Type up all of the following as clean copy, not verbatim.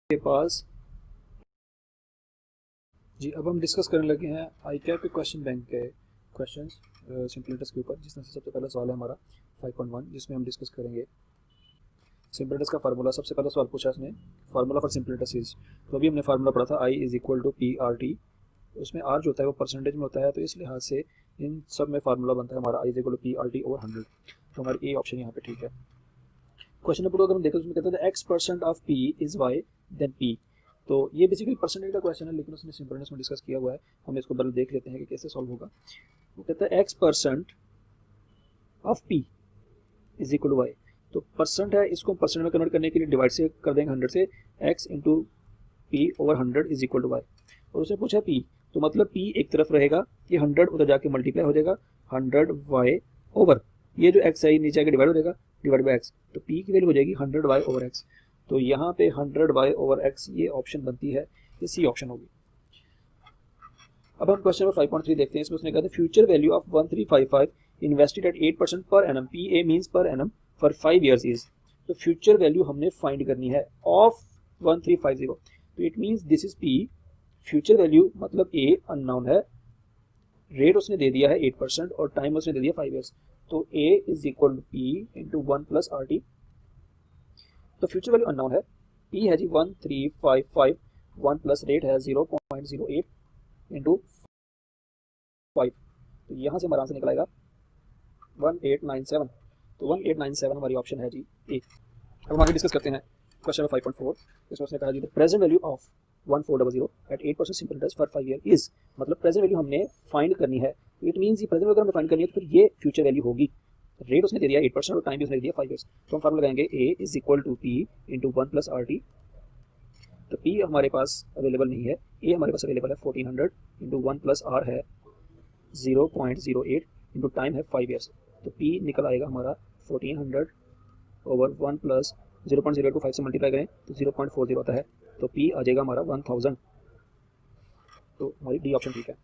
के पास जी अब हम डिस्कस करने लगे हैं आई कैप के क्वेश्चन बैंक के क्वेश्चंस सिंपल इंटरेस्ट के ऊपर, जिसमें से सबसे पहला सवाल है हमारा 5.1, जिसमें हम डिस्कस करेंगे सिंपल इंटरेस्ट का फार्मूला। सबसे पहला सवाल पूछा इसने, formula for simple interest is, तो अभी हमने फार्मूला पढ़ा था I is equal to P R T. उसमें आर जो होता है वो परसेंटेज में होता है, तो इस लिहाज से इन सब में फार्मूला बनता है हमारा I is equal to P R T over 100। तो हमारी ए ऑप्शन यहाँ पे ठीक है। क्वेश्चन नंबर 2 अगर हम देखें तो उसमें कहते हैं x% of p is y then p। तो ये बेसिकली परसेंटेज का क्वेश्चन है, लेकिन उसने सिंपलनेस में डिस्कस किया हुआ है। हम इसको बल देख लेते हैं कि कैसे सॉल्व होगा। वो कहता है x% of p is equal to y। तो परसेंट है, इसको परसेंट में कन्वर्ट करने के लिए डिवाइड से कर देंगे 100 से, x into P over 100 is equal to y। और उसने पूछा p, तो मतलब p एक तरफ रहेगा, ये 100 उधर जाके मल्टीप्लाई हो जाएगा 100y ओवर ये जो x है नीचे आके डिवाइड हो जाएगा डिवाइड बाई x, तो p की वैल्यू हो जाएगी 100y ओवर x। तो यहाँ पे 100y ओवर x ये ऑप्शन बनती है, ये सी ऑप्शन होगी। अब हम क्वेश्चन नंबर 5.3 देखते हैं। इसमें उसने कहा था future value of 1355 invested at 8% per annum, P A means per annum for 5 years is. तो फ्यूचर वैल्यू हमने फाइंड करनी है ऑफ 1350, तो it means this is P. Future value मतलब ए अननोन है, रेट उसने दे दिया है 8% और टाइम उसने दे दिया 5 ईयर्स। तो a is equal to P into 1 plus R T. तो फ्यूचर वैल्यू अननोन है, p है जी 1355, 1 प्लस रेट है 0.08 इंटू 5, तो यहाँ से हमारा आंसर निकल आएगा 1897। तो 1897 हमारी ऑप्शन है जी ए। अब हम आगे डिस्कस करते हैं क्वेश्चन नंबर 5.4। इसमें उसने कहा जी the present value of 1400 at 8% simple interest for 5 year is, मतलब प्रेजेंट वैल्यू हमने फाइंड करनी है। इट मीन्स ये प्रेजेंट वैल्यू हमें फाइंड करनी है, तो फिर ये फ्यूचर वैल्यू होगी। रेट उसने दे दिया 8% और टाइम भी उसने दिया 5 ईयर्स। तो हम फार्मूला लगाएंगे a is equal to P into 1 plus R T. तो p हमारे पास अवेलेबल नहीं है, a हमारे पास अवेलेबल है 1400 इंटू 1 प्लस r है 0.08 इंटू टाइम है 5 ईयर्स। तो p निकल आएगा हमारा 1400 ओवर 1 प्लस 0.08 को 5 से मल्टीप्लाई करें तो 0.40 आता है। तो p आ जाएगा हमारा 1000। तो हमारी डी ऑप्शन ठीक है।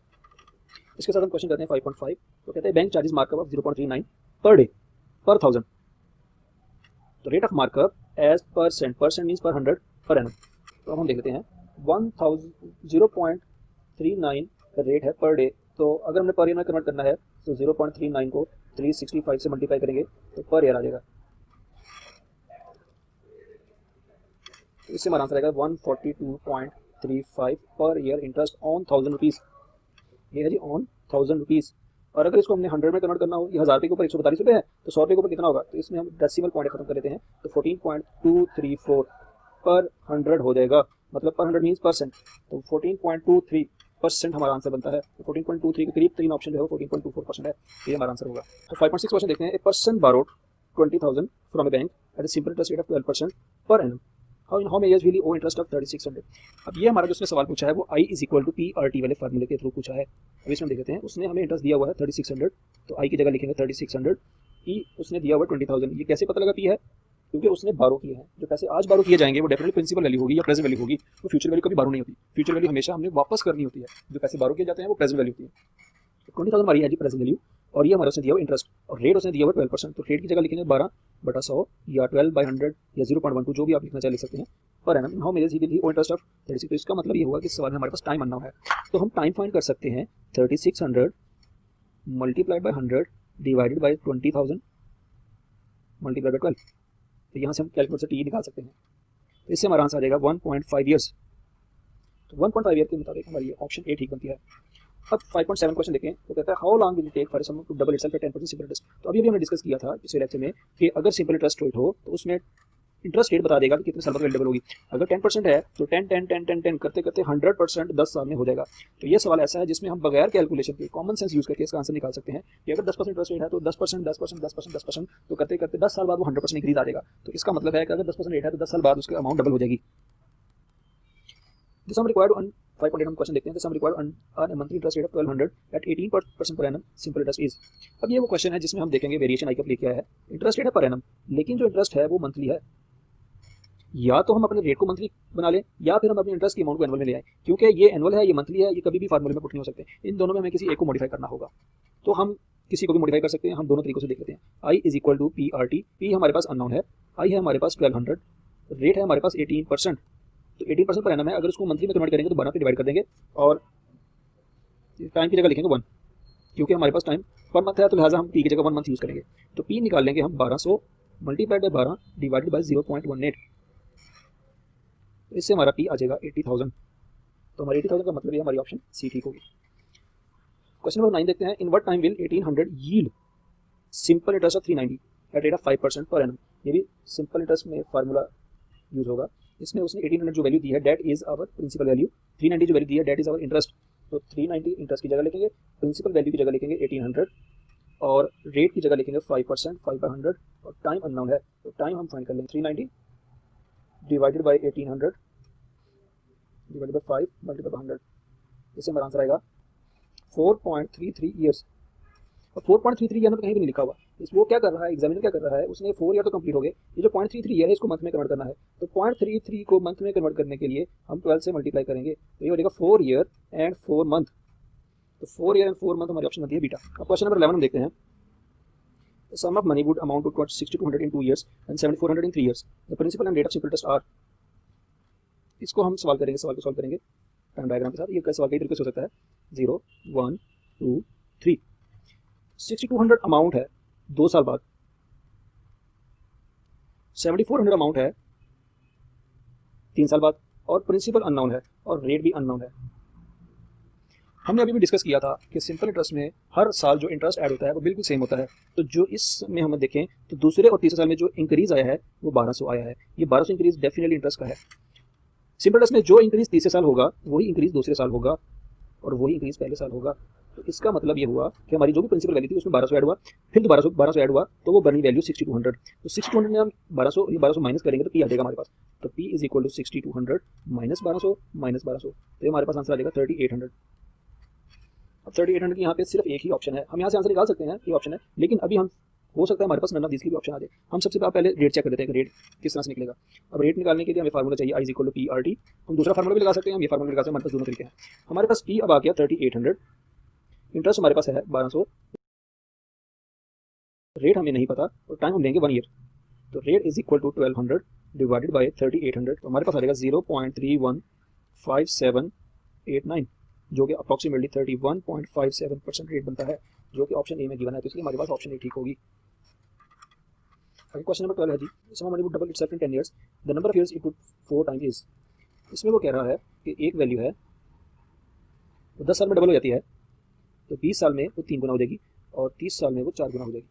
इसके साथ हम क्वेश्चन करते हैं 5.5। तो कहते हैं bank charges markup of 0.39 per day पर 1000। तो rate of markup as percent, percent means per 100 per annum. तो अब हम देख लेते हैं 0.39 का रेट है पर डे। तो अगर हमने पर ईयर में कन्वर्ट करना है तो 0.39 को 365 से मल्टीप्लाई करेंगे तो पर ईयर आ जाएगा। तो इससे हमारा आंसर आएगा 142.35 per year interest on 1000 rupees. ये है जी ऑन 1000 रुपीज़। और अगर इसको हमने 100 में कन्वर्ट करना हो, ये 1000 रुपये के ऊपर 142 रुपये है, तो 100 रुपये के ऊपर कितना होगा, तो इसमें हम डेसिमल पॉइंट खत्म कर लेते हैं। तो 14.234 पर 100 हो जाएगा, मतलब पर 100 मीन्स परसेंट। तो 14.23% हमारा आंसर बनता है। तो 14.23 के करीब 3 ऑप्शन जो है 14.24% है, ये हमारा आंसर होगा। तो 5.6 क्वेश्चन देखते हैं। A person borrowed 20,000 from a bank at simple interest rate of 12% per annum, how many years will he owe interest of 3600। अब ये हमारा जो उसने सवाल पूछा है वो I is equal to P R T वाले फार्मूले के थ्रू पूछा है। अब इसमें देख लेते हैं। उसने हमें इंटरेस्ट दिया हुआ है 3600, तो आई की जगह लिखेंगे 3600, पी उसने दिया हुआ 20,000। ये कैसे पता लगा पी है, क्योंकि उसने बारो किए हैं। जो पैसे आज बारो किए जाएंगे वो डेफिनेटली प्रिंसिपल वैल्यू होगी या प्रेजेंट वैल्यू होगी, वो फ्यूचर वैल्यू कभी बारो नहीं होती। फ्यूचर वैल्यू हमेशा हमने वापस करनी होती है, जो पैसे बारो किए जाते हैं वो प्रेजेंट वैल्यू होती है। 20,000 हमारी है जी प्रेजेंट वैल्यू, और ये हमारा उसने दिया हुआ इंटरेस्ट, और रेट उसने दिया हुआ 12%। तो रेट की जगह लिखेंगे 12/100 या 12/100 या 0.12, जो भी आप लिखना चाहे लिख सकते हैं, per annum. How many years he owe interest of 36। तो इसका मतलब ये हुआ कि इस सवाल में हमारे पास टाइम अननोन है, तो हम टाइम फाइंड कर सकते हैं 3600 multiplied by 100 divided by 20,000 multiplied by 12। तो यहाँ से हम कैलकुलेटर से टी निकाल सकते हैं। तो इससे हमारा आंसर आ जाएगा 1.5 ईयर्स। तो 1.5 ईयर के मुताबिक हमारी ऑप्शन ए ठीक बनती है। अब 5.7 क्वेश्चन देखें। तो कहता है how long will it take for sum to double itself at 10% simple interest. तो अभी हमने डिस्कस किया था पिछले लेक्चर में कि अगर सिंपल इंटरेस्ट रेट हो तो उसमें इंटरेस्ट रेट बता देगा कि कितने साल बाद डबल होगी। अगर 10% है तो 10 10 10 10 10 करते करते 100% 10 साल में हो जाएगा। तो ये सवाल ऐसा है जिसमें हम बगैर कैलकुलेशन के कॉमन सेंस यूज करके इसका आंसर निकाल सकते हैं कि अगर 10% इंटरेस्ट रेट है तो 10% 10% 10% 10%, तो करते करते 10 साल बाद वो 100% इंक्रीज आ जाएगा। तो इसका मतलब है कि अगर 10% रेट है तो 10 साल बाद उसका अमाउंट डबल हो जाएगी। This sum required on 5.8 हम क्वेश्चन देखते हैं। The sum required on a monthly interest rate of 1200 at 18% per annum simple interest is। अब ये वो क्वेश्चन है जिसमें हम देखेंगे वेरिएशन आई कप लेके आया है। इंटरेस्ट रेट है पर एनम, लेकिन जो इंटरेस्ट है वो मंथली है। या तो हम अपने रेट को मंथली बना लें या फिर हम अपने इंटरेस्ट की अमाउंट को एनुअल में ले आए, क्योंकि ये एनुअल है ये मंथली है, ये कभी भी फार्मूले में पुट नहीं हो सकते। इन दोनों में हमें किसी एक को मॉडिफाई करना होगा, तो हम किसी को भी मॉडिफाई कर सकते हैं। हम दोनों तरीकों से देख लेते हैं। I is equal to P R T. P हमारे पास अननोन है, आई है हमारे पास 1200, रेट है हमारे पास 18%, तो 18% पर एनम है, अगर उसको मंथली में कन्वर्ट करेंगे तो 12 पे डिवाइड कर देंगे और टाइम की जगह लिखेंगे 1, क्योंकि हमारे पास टाइम पर मंथ है तो लिहाजा हम पी की जगह 1 मंथ यूज़ करेंगे। तो पी निकाल लेंगे हम 1200 मल्टीप्लाइड बाय 12 डिवाइडेड बाय 0.18, तो इससे हमारा पी आ जाएगा 80,000। तो हमारी 80,000 का मतलब ये हमारी ऑप्शन सी ठीक होगी। क्वेश्चन नंबर 9 देखते हैं, in what time will 1800 yield simple interest of 390 at rate of 5% per annum. ये भी सिंपल इंटरेस्ट में फार्मूला यूज होगा। इसमें उसने 1800 जो वैल्यू दी है that is our principal value, 390 जो वैल्यू दी है डेट इज आवर इंटरेस्ट। तो 390 इंटरेस्ट की जगह लिखेंगे, प्रिंसिपल वैल्यू की जगह लिखेंगे 1800 और रेट की जगह लिखेंगे 5%, 5/100 और टाइम अननोन है तो टाइम हम फाइंड कर लेंगे 390 divided by 1800 divided by 5 multiply by 100, इससे हमारा आंसर आएगा 4.33 ईयर्स। और 4.33 ईयर में कहीं भी नहीं लिखा हुआ, इस वो क्या कर रहा है, एग्जामिनर क्या कर रहा है, उसने 4 ईयर तो कंप्लीट हो गए, ये जो 0.33 ईयर है इसको मंथ में कन्वर्ट करना है। तो 0.33 को मंथ में कन्वर्ट करने के लिए हम 12 से मल्टीप्लाई करेंगे तो ये हो जाएगा 4 ईयर एंड 4 मंथ। तो 4 ईयर एंड 4 मंथ हमारी ऑप्शन आती है बीटा। अब क्वेश्चन नंबर 11 हम देखते हैं, sum of money would amount to 6200 in 2 years and 7400 in 3 years, the principal and rate of simple interest are. इसको हम सवाल करेंगे, सवाल को सॉल्व करेंगे टाइम डायग्राम के साथ। ये सवाल कई तरीके से हो सकता है, 0 1 2 3। 6200 अमाउंट है 2 साल बाद, 7400 अमाउंट है 3 साल बाद और प्रिंसिपल अननोन है और रेट भी अननोन है। हमने अभी भी डिस्कस किया था कि सिंपल इंटरेस्ट में हर साल जो इंटरेस्ट ऐड होता है वो बिल्कुल सेम होता है। तो जो इसमें हम देखें तो दूसरे और तीसरे साल में जो इंक्रीज आया है वो 1200 आया है। ये 1200 इंक्रीज डेफिनेटली इंटरेस्ट का है। सिंपल इंटरेस्ट में जो इंक्रीज तीसरे साल होगा वही इंक्रीज दूसरे साल होगा और वही इंक्रीज पहले साल होगा। तो इसका मतलब ये हुआ कि हमारी जो भी प्रिंसिपल वैल्यू थी उसमें 1200 ऐड हुआ, फिर 1200 ऐड हुआ तो वो बनी वैल्यू 6200। तो 6200 में हम 1200 माइनस करेंगे तो पी आ जाएगा हमारे पास। तो P is equal to 6200 minus 1200 तो हमारे पास आंसर आ जाएगा 3800। अब 3800 की यहाँ पे सिर्फ एक ही ऑप्शन है, हम यहाँ से आंसर निकाल सकते हैं, ये ऑप्शन है, लेकिन अभी हम हो सकता है हमारे पास नन ऑफ दिस की भी ऑप्शन आ जाए। हम सबसे पहले रेट चेक कर लेते हैं कि रेट किस तरह से निकलेगा। अब रेट निकालने के लिए हमें फार्मूला चाहिए I is equal to P R T. हम दूसरा फार्मूला भी लगा सकते हैं, हम ये फार्मूला लगा सकते हैं, हमारे पास दोनों तरीके हैं। हमारे पास पी अब आ गया 3800, इंटरेस्ट हमारे पास है 1200, रेट हमें नहीं पता और टाइम हम लेंगे 1 ईयर। तो rate is equal to 1200 divided by 3800, तो हमारे पास आ जाएगा 0.315789 जो कि अप्रॉक्सीमेटली 31.57% रेट बनता है, जो कि ऑप्शन ए में गिवन है। तो इसलिए हमारे पास ऑप्शन ए ठीक होगी। क्वेश्चन नंबर 12 है जी, sum money would double itself in 10 years, the number of years it would 4 times is. इसमें वो कह रहा है कि एक वैल्यू है वो 10 साल में डबल हो जाती है, तो 20 साल में वो 3 गुना हो जाएगी और 30 साल में वो 4 गुना हो जाएगी।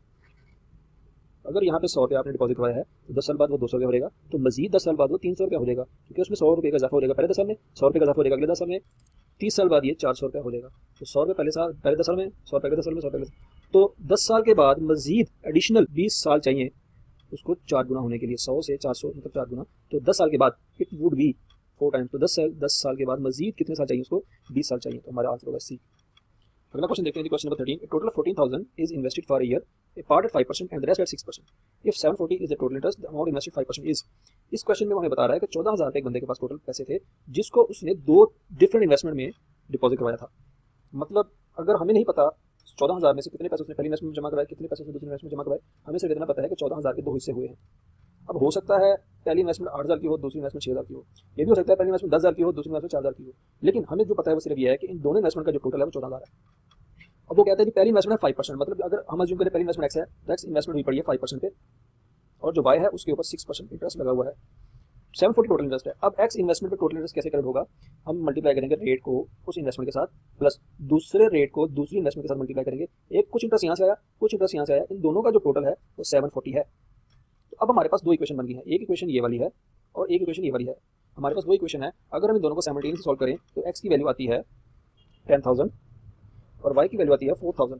अगर यहाँ पे 100 रुपये आपने डिपॉजिट करवाया है तो 10 साल बाद वो 200 रुपये हो जाएगा, तो मजीद 10 साल बाद वो 300 रुपये हो जाएगा, क्योंकि उसमें 100 रुपये का इजाफा हो जाएगा पहले 10 साल में, 100 रुपये का इजाफा हो जाएगा अगले 10 साल में, 30 साल बाद ये 400 रुपये हो जाएगा। तो 100 रुपये पहले 10 साल में, 100 रुपये 10 साल में, 100 रुपये, तो 10 साल के बाद मजीद एडिशनल 20 साल चाहिए उसको 4 गुना होने के लिए, 100 से 400 मतलब 4 गुना। तो 10 साल के बाद इट वुड बी 4 टाइम्स, तो 10 साल के बाद मजीद कितने साल चाहिए उसको, 20 साल चाहिए। तो हमारा आंसर होगा सी। अगला क्वेश्चन देखते हैं, question number 13, total 14,000 is invested for a year, a part at 5% and the rest at 6%, if 740 is the total interest, the amount invested 5% is. इस क्वेश्चन में हमें बता रहा है कि 14,000 रुपये एक बंदे के पास टोटल पैसे थे जिसको उसने 2 डिफरेंट इन्वेस्टमेंट में डिपॉजिट करवाया था। मतलब अगर हमें नहीं पता 14,000 में से कितने पैसे उसने पहली इन्वेस्टमेंट में जमा कराए, कितने पैसे उसने दूसरी इन्वेस्टमेंट में जमा कराए, हमें सिर्फ इतना पता है कि 14,000 के 2 हिस्से हुए हैं। अब हो सकता है पहली इन्वेस्टमेंट 8,000 की हो, दूसरी इन्वेस्टमेंट 6,000 की हो, ये भी हो सकता है पहली इन्वेस्टमेंट 10,000 की हो, दूसरी इन्वेस्टमेंट 4,000 की हो, लेकिन हमें जो पता है वो सिर्फ ये है कि इन दोनों इन्वेस्टमेंट का जो टोटल है वो 14,000 है। अब वो कहते हैं कि पहली इन्वेस्टमेंट है 5%, मतलब अगर हम अज्यूम करें पहली इन्वेस्टमेंट एक्स है तो एक्स इन्वेस्टमेंट हुई पड़ी है 5% पे और जो वाई है उसके ऊपर 6% इंटरेस्ट लगा हुआ है, 740 टोटल इंटरेस्ट है। अब एक्स इन्वेस्टमेंट पे टोटल इंटरेस्ट कैसे कैलकुलेट होगा, हम मल्टीप्लाई करेंगे रेट को उस इन्वेस्टमेंट के साथ प्लस दूसरे रेट को दूसरी इन्वेस्टमेंट के साथ मल्टीप्लाई करेंगे। एक कुछ इंटरेस्ट यहाँ से आया, कुछ इंटरेस्ट यहाँ से आया, इन दोनों का जो टोटल है वो 740 है। तो अब हमारे पास 2 इक्वेशन बन गई है, एक इक्वेशन ये वाली है और एक इक्वेशन ये वाली है। हमारे पास 2 इक्वेशन है, अगर हम इन दोनों को साइमल्टेनियसली सॉल्व करें तो एक्स की वैल्यू आती है 10,000 और वाई की वैल्यू आती है 4,000।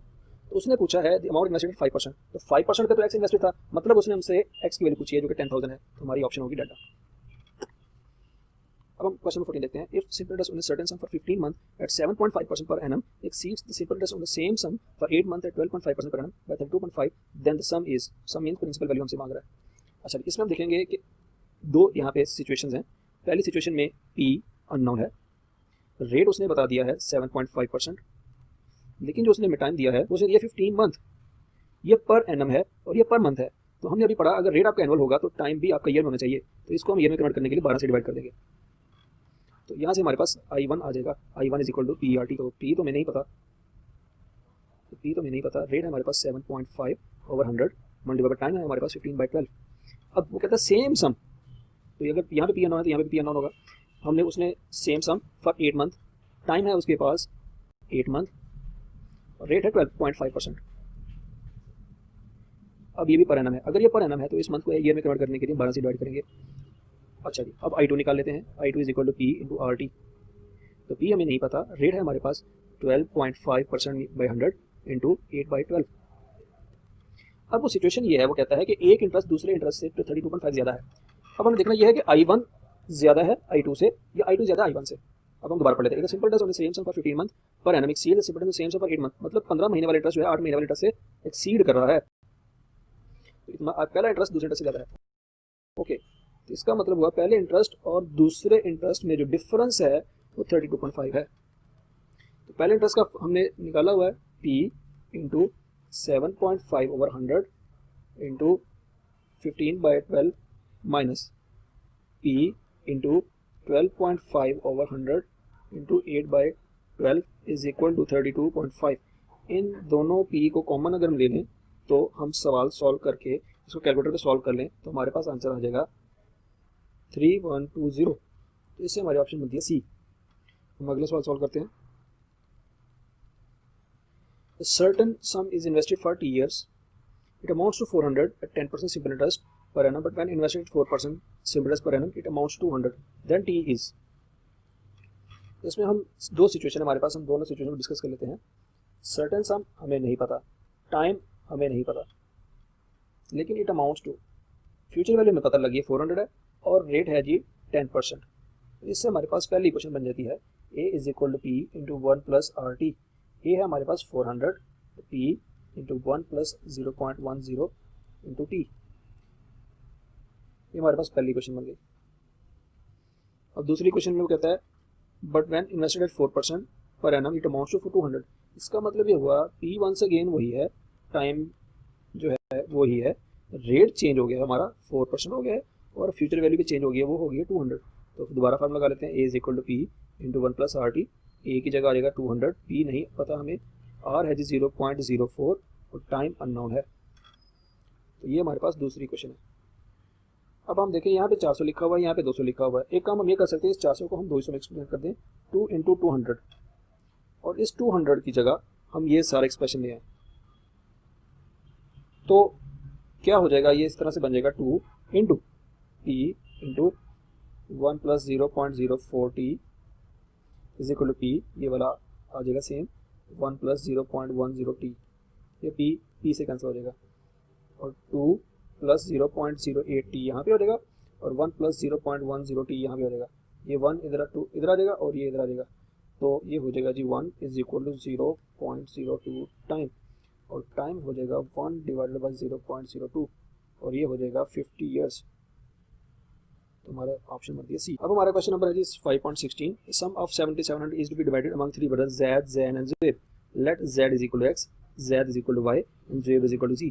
तो उसने पूछा है द अमाउंट इन्वेस्टेड 5%, तो 5% पे तो एक्स इन्वेस्टेड था, मतलब उसने हमसे एक्स की वैल्यू पूछी है जो कि 10,000 है, तो हमारी ऑप्शन होगी डेल्टा। अब हम क्वेश्चन 14 देखते हैं, if simple interest on a certain sum for 15 month at 7.5% per annum exceeds the simple interest on the same sum for 8 month at 12.5% per annum by 32.5, then the sum is, sum means principal value हमसे मांग रहा है। अच्छा, इसमें हम देखेंगे कि 2 यहाँ पे सिचुएशंस हैं। पहली सिचुएशन में पी अननोन है, रेट उसने बता दिया है 7.5%, लेकिन जो उसने टाइम दिया है उसने दिया 15 मंथ, ये पर एनम है और ये पर मंथ है। तो हमने अभी पढ़ा अगर रेट आपका एनुअल होगा तो टाइम भी आपका ईयर में होना चाहिए, तो इसको हम ईयर में कन्वर्ट करने के लिए 12 से डिवाइड कर देंगे। तो यहाँ से हमारे पास I1 आ जाएगा, I1 is equal to P R T. तो पी तो मैं नहीं पता, रेट है हमारे पास 7.5/100 मल्टीप्लाई बाय टाइम है हमारे पास 15/12। अब वो कहता है सेम सम, तो अगर यहाँ पे पी अननोन है तो यहाँ पे पी अननोन होगा। हमने उसने same sum for 8 month, time है उसके पास 8 मंथ, और रेट है 12.5%। अब ये भी पर एनम है, अगर ये पर एनम है तो इस मंथ को ईयर में कन्वर्ट करने के लिए 12 से डिवाइड करेंगे। अच्छा जी, अब I2 निकाल लेते हैं, I2 is equal to P into R T. तो पी हमें नहीं पता, रेट है हमारे पास 12.5%/100 इंटू 8/12। अब वो सिचुएशन ये है, वो कहता है कि एक इंटरेस्ट दूसरे इंटरेस्ट से 32.5 ज़्यादा है। अब हमें देखना यह है कि I1 ज़्यादा है I2 से या I2 ज़्यादा I1 से। अब हम दोबारा पढ़ लेते हैं। Simple test on the same sum for 15 month per annum exceed the simple test same sum for 8 month. मतलब 15 महीने वाला इंटरेस्ट जो है 8 महीने वाले इंटरेस्ट से एक्सीड कर रहा है, तो पहला इंटरेस्ट दूसरे इंटरेस्ट से ज़्यादा है। ओके, तो इसका मतलब हुआ पहले इंटरेस्ट और दूसरे इंटरेस्ट में जो डिफरेंस है वो 32.5 है। तो पहले इंटरेस्ट का हमने निकाला हुआ है P into 7.5/100 into 15/12 minus P into 12.5/100 into 8/12 is equal to 32.5। इन दोनों P को कॉमन अगर हम ले लें तो हम सवाल सॉल्व करके इसको कैलकुलेटर पे सॉल्व कर लें तो हमारे पास आंसर आ जाएगा 3120। तो इससे हमारी ऑप्शन बनती है सी। हम अगले सवाल सॉल्व करते हैं। A certain sum is invested for 2 years. It amounts to 400 at 10% simple interest per annum, but when invested at 4% simple interest per annum, it amounts to 200. Then T is. इसमें हम दो सिचुएशन हमारे पास, हम दोनों situation को discuss कर लेते हैं। सर्टेन सम हमें नहीं पता, टाइम हमें नहीं पता, लेकिन it amounts to, future value में पता लगी है 400 है और रेट है जी 10%। इससे हमारे पास पहली इक्वेशन बन जाती है A is equal to P into 1 plus R T. A है हमारे पास 400, P into 1 plus 0.10 into T. ये हमारे पास पहली इक्वेशन बन गई। अब दूसरी इक्वेशन में वो कहता है but when invested at 4% per annum it amounts to 200। इसका मतलब ये हुआ पी वंस अगेन वही है, टाइम जो है वही है, रेट चेंज हो गया हमारा 4% हो गया है और फ्यूचर वैल्यू भी चेंज हो गई है, वो हो गई है 200। तो दोबारा फार्मूला लगा लेते हैं, A is equal to P into 1 plus R T. A की जगह आ जाएगा 200, पी नहीं पता हमें, आर है जी 0.04 और टाइम अननोन है। तो ये हमारे पास दूसरी क्वेश्चन है। अब हम देखें यहाँ पे 400 लिखा हुआ है, यहाँ पे 200 लिखा हुआ है। एक काम हम ये कर सकते हैं, इस 400 को हम 200 में एक्सपेंड कर दें, 2 इंटू 200, और इस 200 की जगह हम ये सारा एक्सप्रेशन ले आए तो क्या हो जाएगा, ये इस तरह से बन जाएगा 2 into P into 1 plus 0.04 T is equal to P, ये वाला आ जाएगा सेम 1 प्लस 0.10 टी, ये पी से कैंसिल हो जाएगा, और 2 प्लस 0.08 टी यहाँ पे हो जाएगा और 1 प्लस 0.10 टी यहाँ पे हो जाएगा। ये 1 इधर 2 इधर आ जाएगा और ये इधर आ जाएगा, तो ये हो जाएगा जी 1 इज इक्वल टू 0.02 टाइम, और टाइम हो जाएगा 1 डिवाइडेड बाई 0.02 और ये हो जाएगा 50 ईयर्स। तो हमारा ऑप्शन बनती है सी। अब हमारा क्वेश्चन नंबर है जी 5.16। Sum of 7700 is to be divided among 3 brothers Z, Zan एंड Zubair. Let Z is equal to X, Z is equal to Y and Zubair is equal to Z.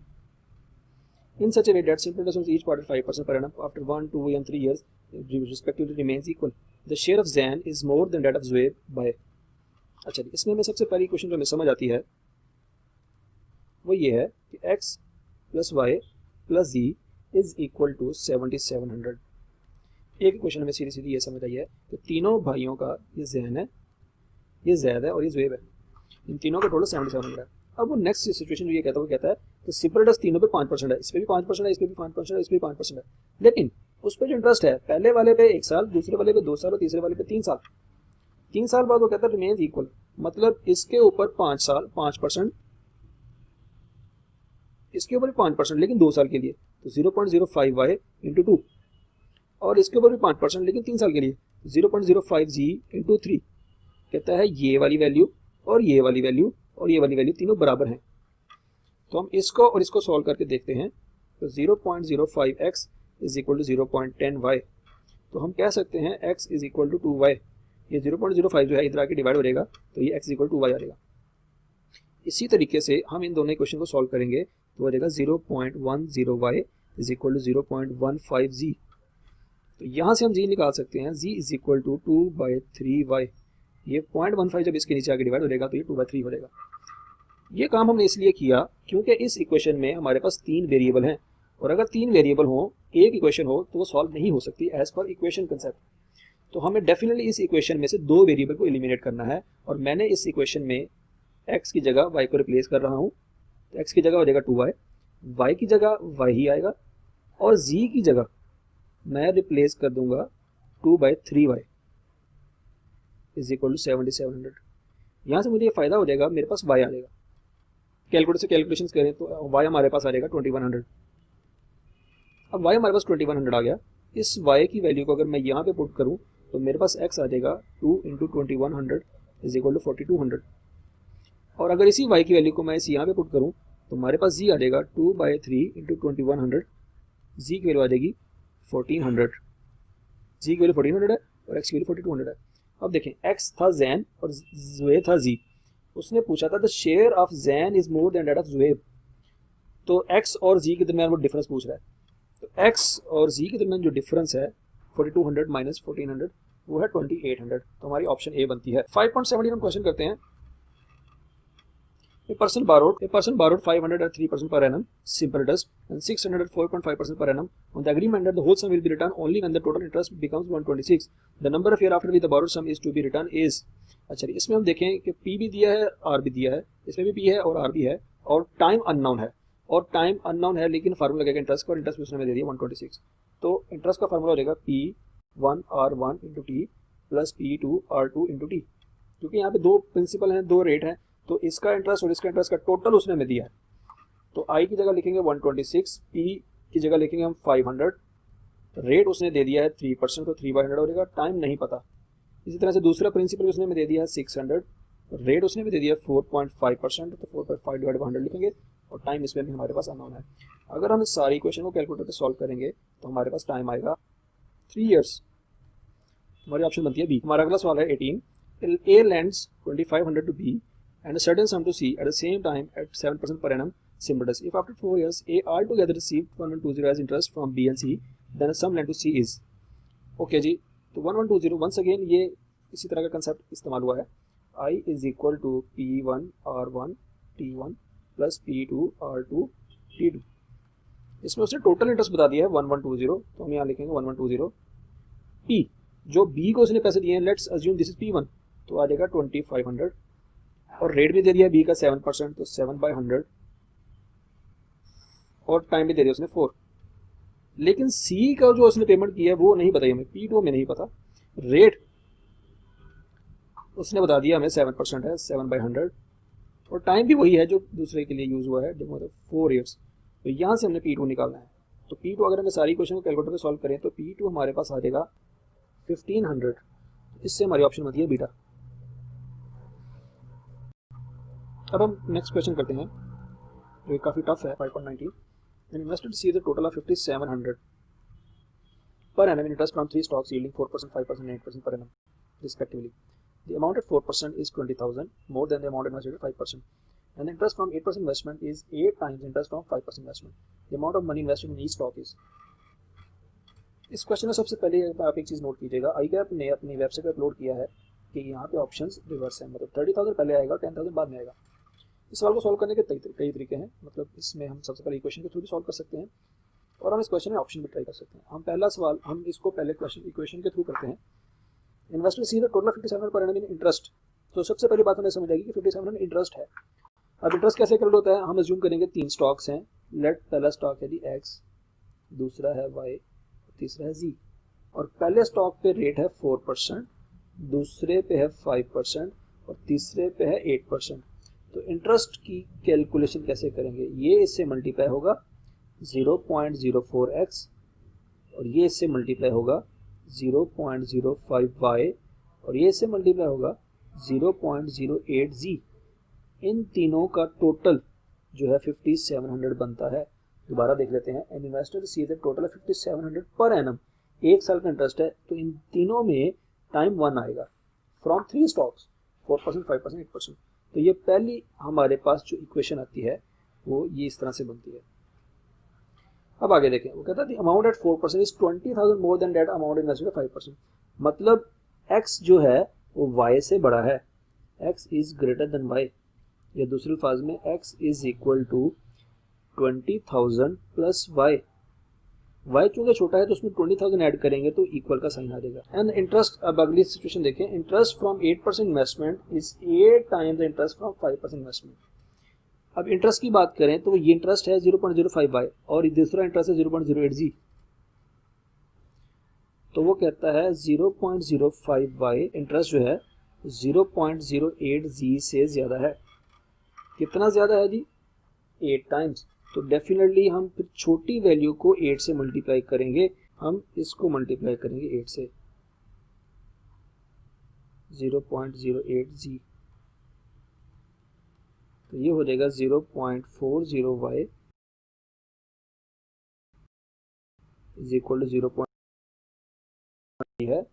In such a way that simple interest on each part at 5% per annum after 1, 2 and 3 years respectively remains equal. The share of Zan is more than that of Zubair by. अच्छा, इसमें हमें सबसे पहली question जो हमें समझ आती है वो ये है कि x plus Y plus Z is equal to 7700। एक क्वेश्चन हमें सीधी सीधी ये समझ आई है कि तीनों भाइयों का ये जैन है, ये जैद है और ये जुएब है, इन तीनों का टोटल 7700 है। अब वो नेक्स्ट सिचुएशन जो ये कहता है वो कहता है कि सिंपल इंटरेस्ट तीनों पे 5% है, इस पे भी 5% है, इस पे भी 5% है, इस पे भी 5% है, लेकिन उस पर जो इंटरेस्ट है पहले वाले पे 1 साल, दूसरे वाले पे 2 साल और तीसरे वाले पे 3 साल। 3 साल बाद वो कहता है रिमेन्स इक्वल, मतलब इसके ऊपर 5 साल 5%, इसके ऊपर भी 5% लेकिन 2 साल के लिए, तो 0.05 y इंटू 2, और इसके ऊपर भी 5% लेकिन 3 साल के लिए 0.05 g इंटू 3। कहता है ये वाली वैल्यू और ये वाली वैल्यू और ये वाली वैल्यू तीनों बराबर हैं। तो हम इसको और इसको सॉल्व करके देखते हैं, तो 0.05x is equal to 0.10y। तो हम कह सकते हैं x is equal to 2y। ये 0.05 जो है इधर आके डिवाइड हो जाएगा तो ये x इक्वल टू y आ जाएगा। इसी तरीके से हम इन दोनों इक्वेशन को सॉल्व करेंगे तो हो जाएगा 0.10y is equal to 0.15g। तो यहाँ से हम जी निकाल सकते हैं, जी इज इक्वल टू 2/3y। ये 0.15 जब इसके नीचे आके डिवाइड हो जाएगा तो ये 2/3 हो जाएगा। ये काम हमने इसलिए किया क्योंकि इस इक्वेशन में हमारे पास 3 वेरिएबल हैं, और अगर 3 वेरिएबल हो, एक इक्वेशन हो, तो वो सॉल्व नहीं हो सकती एज पर इक्वेशन कंसेप्ट। तो हमें डेफिनेटली इस इक्वेशन में से 2 वेरिएबल को एलिमिनेट करना है, और मैंने इस इक्वेशन में x की जगह y को रिप्लेस कर रहा हूँ। तो x की जगह हो जाएगा 2y, y की जगह y ही आएगा, और z की जगह मैं रिप्लेस कर दूंगा 2/3y इज इक्वल टू 7700। यहाँ से मुझे ये फायदा हो जाएगा, मेरे पास y आ जाएगा। कैलकुलेटर से कैलकुलेशन करें तो y हमारे पास आ जाएगा 2100। अब y हमारे पास 2100 आ गया। इस y की वैल्यू को अगर मैं यहाँ पे पुट करूँ तो मेरे पास x आ जाएगा 2 × 2100 इज इक्वल टू 4200। और अगर इसी y की वैल्यू को मैं इस यहाँ पे पुट करूँ तो हमारे पास z आ जाएगा 2/3 × 2100, z की वैल्यू आ जाएगी 1400। z की वैल्यू 1400 है और x की वैल्यू 4200 है। अब देखें, x था जैन और जुएब था जी। उसने पूछा था the share of Jain is more than that of Zuheb. तो x और z के दरमियान वो डिफरेंस पूछ रहा है। तो x और z के दरमियान जो डिफरेंस है 4200 माइनस 1400 वो है 2800। तो हमारी ऑप्शन ए बनती है। 5.17 हम क्वेश्चन करते हैं। A person borrowed 500 at 3% per annum simple interest and 600 at 4.5% per annum on the agreement that the whole sum will be returned only when the total interest becomes 126. The number of year after which the borrowed sum is to be returned is। अच्छा, इसमें हम देखें कि P भी दिया है, R भी दिया है, इसमें भी P है और R भी है, और टाइम अननोन है, और टाइम अननोन है लेकिन फार्मूला लगेगा इंटरेस्ट का, और इंटरेस्ट उसने दे दिया 126। तो इंटरेस्ट का फार्मूला हो जाएगा P1R1 × T plus P2R2 × T। क्योंकि यहाँ पे 2 प्रिंसिपल हैं, 2 रेट हैं, तो इसका इंटरेस्ट और इसका इंटरेस्ट का टोटल उसने हमें दिया है। तो I की जगह लिखेंगे 126, P की जगह लिखेंगे हम 500, रेट उसने दे दिया है 3%, तो 3/100 हो जाएगा, टाइम नहीं पता। इसी तरह से दूसरा प्रिंसिपल उसने हमें दे दिया है 600, रेट उसने हमें दे दिया है 4.5%, तो 4.5 डिवाइड बाय 100 लिखेंगे, और टाइम इसमें भी हमारे पास अननोन है। अगर हम इस सारी इक्वेशन को कैलकुलेटर पे सॉल्व करेंगे तो हमारे पास टाइम आएगा 3 ईयर्स। हमारी ऑप्शन बनती है बी। हमारा अगला सवाल है 18। A lends 2500 to B and a certain sum to C at the same time at 7% per annum simple interest. If after 4 years A altogether received 1120 as interest from B and C, then the sum lent to C is। Okay जी, तो 1120 once again ये इसी तरह का concept इस्तेमाल हुआ है। I is equal to P1R1 T1 plus P2R2 T2। इसमें उसने टोटल इंटरेस्ट बता दिया है 1120, तो हम यहाँ लिखेंगे 1120। P जो B को उसने पैसे दिए हैं, let's assume this is P1, तो आ जाएगा 2500, और रेट भी दे दिया B का 7%, तो 7/100, और टाइम भी दे दिया उसने 4। लेकिन C का जो उसने पेमेंट किया है वो नहीं बताई हमें, P2 में नहीं पता। रेट उसने बता दिया हमें 7% है, 7/100, और टाइम भी वही है जो दूसरे के लिए यूज हुआ है, जो मतलब 4 ईयर्स। तो यहाँ से हमने P2 निकालना है। तो P2 अगर हमें सारी क्वेश्चन को कैलकुलेटर पे सॉल्व करें तो P2 हमारे पास आ जाएगा 1500। इससे हमारी ऑप्शन बनती है बीटा। अब हम नेक्स्ट क्वेश्चन करते हैं जो काफ़ी टफ है। 5.19 An investor receives a total of 5700 per annum in interest from 3 stocks yielding 4%, 5% and 8% per annum respectively. The amount at 4% is 20,000 more than the amount invested at 5%, and the interest from 8% investment is 8 times interest from 5% investment. The amount of money invested in each stock is। इस क्वेश्चन में सबसे पहले आप एक चीज़ note कीजिएगा, iGAP ने अपनी वेबसाइट पर अपलोड किया है कि यहाँ पे ऑप्शंस रिवर्स हैं, मतलब 30,000 पहले आएगा, 10,000 बाद में आएगा। इस सवाल को सॉल्व करने के कई तरीके हैं, मतलब इसमें हम सबसे पहले इक्वेशन के थ्रू भी सॉल्व कर सकते हैं, और हम इस क्वेश्चन में ऑप्शन भी ट्राई कर सकते हैं। हम पहला सवाल हम इसको पहले क्वेश्चन इक्वेशन के थ्रू करते हैं। Investor see the total 5700 per annum in interest. तो सबसे पहली बात हमें समझ आएगी कि 5700 इंटरेस्ट है। अब इंटरेस्ट कैसे कैलकुलेट होता है, हम अज्यूम करेंगे 3 स्टॉक्स हैं। लेट पहला स्टॉक है जी X, दूसरा है Y, तीसरा है Z, और पहले स्टॉक पे रेट है 4%, दूसरे पे है 5% और तीसरे पे है 8%। तो इंटरेस्ट की कैलकुलेशन कैसे करेंगे, ये इससे मल्टीप्लाई होगा 0.04x, और ये इससे मल्टीप्लाई होगा 0.05y, और ये इससे मल्टीप्लाई होगा 0.08z। इन तीनों का टोटल जो है 5700 बनता है। दोबारा देख लेते हैं। An investor receives a total of 5700 per annum, 1 साल का इंटरेस्ट है, तो इन तीनों में टाइम 1 आएगा फ्रॉम 3 स्टॉक्स 4%, 5%, 8%। तो ये पहली हमारे पास जो इक्वेशन आती है वो ये इस तरह से बनती है। अब आगे देखें, वो कहता है amount at 4% is 20,000 more than that amount invested at 5%। मतलब x जो है वो y से बड़ा है, x is greater than y, या दूसरे अल्फाज में x is equal to 20,000 plus y। y चूंकि छोटा है तो उसमें 20,000 ऐड करेंगे तो इक्वल का साइन आ जाएगा। एंड इंटरेस्ट, अब अगली सिचुएशन देखें, interest from 8% investment is 8 times the interest from 5% investment. अब इंटरेस्ट की बात करें तो ये इंटरेस्ट है 0.05y और दूसरा इंटरेस्ट है 0.08g, तो वो कहता है 0.05y इंटरेस्ट जो है 0.08g से ज्यादा है। कितना ज्यादा है जी? 8 टाइम्स। तो डेफिनेटली हम फिर छोटी वैल्यू को 8 से मल्टीप्लाई करेंगे, हम इसको मल्टीप्लाई करेंगे 8 से, 0.08g, तो ये हो जाएगा 0.40y इज इक्वल टू 0. है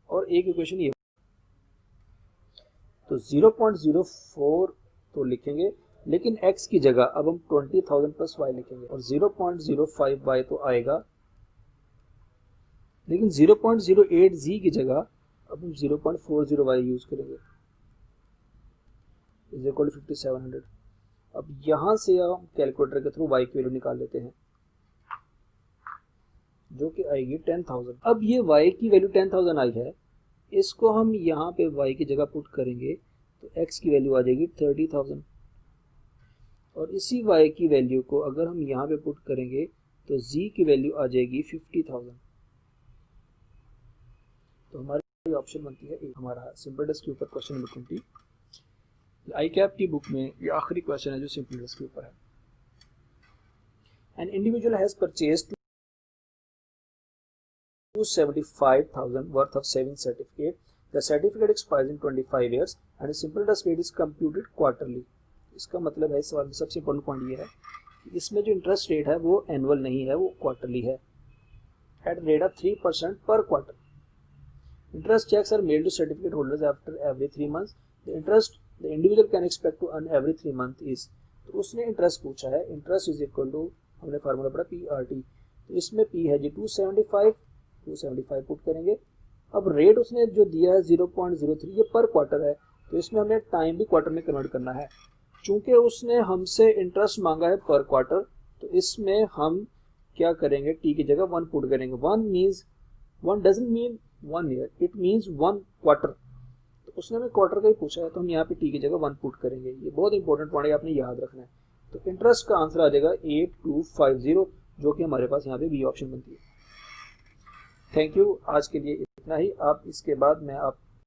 और एक इक्वेशन ये, तो 0.04 तो लिखेंगे, लेकिन x की जगह अब हम 20,000 प्लस y लिखेंगे और 0.05y तो आएगा, लेकिन 0.08g की जगह अब हम 0.40y यूज करेंगे, इज इक्वल टू 5700। अब यहां से हम कैलकुलेटर के थ्रू y की वैल्यू निकाल लेते हैं जो कि आएगी 10,000। अब ये y की वैल्यू 10,000 आई है, इसको हम यहाँ पे y की जगह पुट करेंगे तो x की वैल्यू आ जाएगी 30,000 और इसी y की वैल्यू को अगर हम यहाँ पे पुट करेंगे तो z की वैल्यू आ जाएगी 50,000। तो हमारी ऑप्शन बनती है हमारा सिंपल डेस्क के ऊपर क्वेश्चन नंबर 20। आई कैप की बुक में ये आखिरी क्वेश्चन है जो सिंपल डेस्क के ऊपर है। An individual has purchased 275,000 worth of savings certificate. The certificate expires in 25 years and a simple interest rate is computed quarterly. इसका मतलब है, इस सवाल में सबसे इम्पोर्टेंट पॉइंट ये है कि इसमें जो इंटरेस्ट रेट है वो एनुअल नहीं है, वो क्वार्टरली है, eight rate of 3% per quarter. Interest checks are mailed to certificate holders after every 3 months. The interest the individual can expect to earn every 3 months is, तो उसने इंटरेस्ट पूछा है, इंटरेस्ट इज इक्वल टू, हमने formula पढ़ा PRT, तो इसमें P है जी 275 put करेंगे। अब रेट उसने जो दिया है 0.03, ये पर क्वार्टर है, तो इसमें हमने टाइम भी क्वार्टर में कन्वर्ट करना है। चूंकि उसने हमसे इंटरेस्ट मांगा है पर क्वार्टर, तो इसमें हम क्या करेंगे, टी की जगह 1 पुट करेंगे। 1 doesn't mean 1 year, it means 1 quarter, तो उसने हमें क्वार्टर का ही पूछा है, तो हम यहाँ पे टी की जगह 1 पुट करेंगे। ये बहुत इंपॉर्टेंट पॉइंट है, आपने याद रखना है। तो इंटरेस्ट का आंसर आ जाएगा 8250, जो कि हमारे पास यहाँ पे बी ऑप्शन बनती है। थैंक यू, आज के लिए इतना ही। आप इसके बाद मैं आप